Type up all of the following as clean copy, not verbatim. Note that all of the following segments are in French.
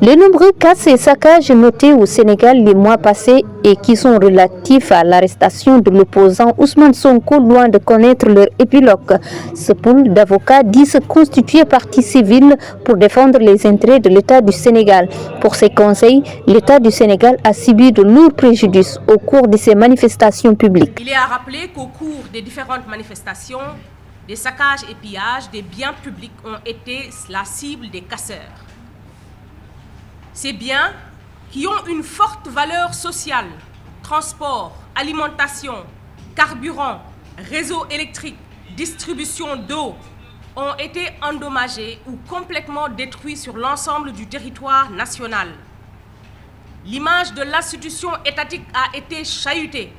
Les nombreux casses et saccages notés au Sénégal les mois passés et qui sont relatifs à l'arrestation de l'opposant Ousmane Sonko, loin de connaître leur épilogue. Ce pool d'avocats dit se constituer partie civile pour défendre les intérêts de l'État du Sénégal. Pour ses conseils, l'État du Sénégal a subi de lourds préjudices au cours de ces manifestations publiques. Il est à rappeler qu'au cours des différentes manifestations, des saccages et pillages des biens publics ont été la cible des casseurs. Ces biens, qui ont une forte valeur sociale, transport, alimentation, carburant, réseau électrique, distribution d'eau, ont été endommagés ou complètement détruits sur l'ensemble du territoire national. L'image de l'institution étatique a été chahutée.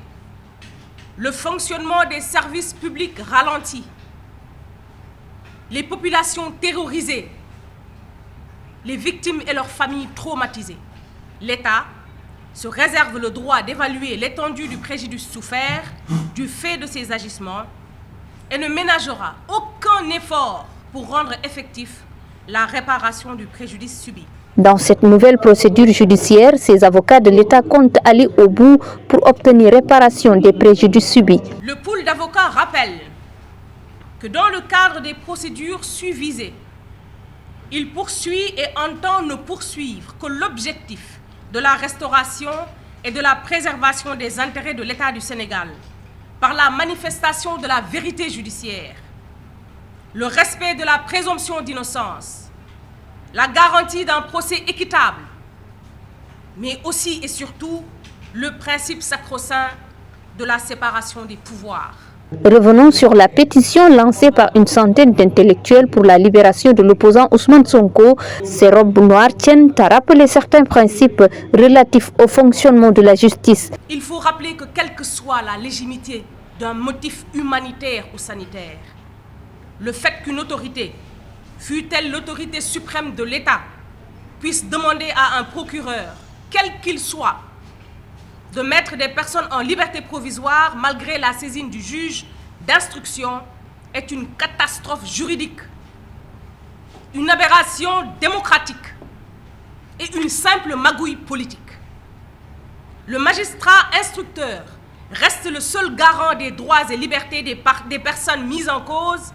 Le fonctionnement des services publics ralenti. Les populations terrorisées. Les victimes et leurs familles traumatisées. L'État se réserve le droit d'évaluer l'étendue du préjudice souffert du fait de ces agissements et ne ménagera aucun effort pour rendre effectif la réparation du préjudice subi. Dans cette nouvelle procédure judiciaire, ces avocats de l'État comptent aller au bout pour obtenir réparation des préjudices subis. Le pool d'avocats rappelle que dans le cadre des procédures susvisées, il poursuit et entend ne poursuivre que l'objectif de la restauration et de la préservation des intérêts de l'État du Sénégal par la manifestation de la vérité judiciaire, le respect de la présomption d'innocence, la garantie d'un procès équitable, mais aussi et surtout le principe sacro-saint de la séparation des pouvoirs. Revenons sur la pétition lancée par une centaine d'intellectuels pour la libération de l'opposant Ousmane Sonko. Ces robes noires tiennent à rappeler certains principes relatifs au fonctionnement de la justice. Il faut rappeler que quelle que soit la légitimité d'un motif humanitaire ou sanitaire, le fait qu'une autorité, fût-elle l'autorité suprême de l'État, puisse demander à un procureur, quel qu'il soit, de mettre des personnes en liberté provisoire malgré la saisine du juge d'instruction est une catastrophe juridique, une aberration démocratique et une simple magouille politique. Le magistrat instructeur reste le seul garant des droits et libertés des personnes mises en cause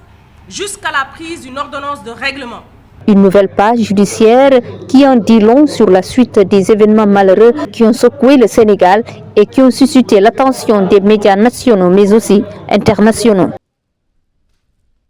jusqu'à la prise d'une ordonnance de règlement. Une nouvelle page judiciaire qui en dit long sur la suite des événements malheureux qui ont secoué le Sénégal et qui ont suscité l'attention des médias nationaux mais aussi internationaux.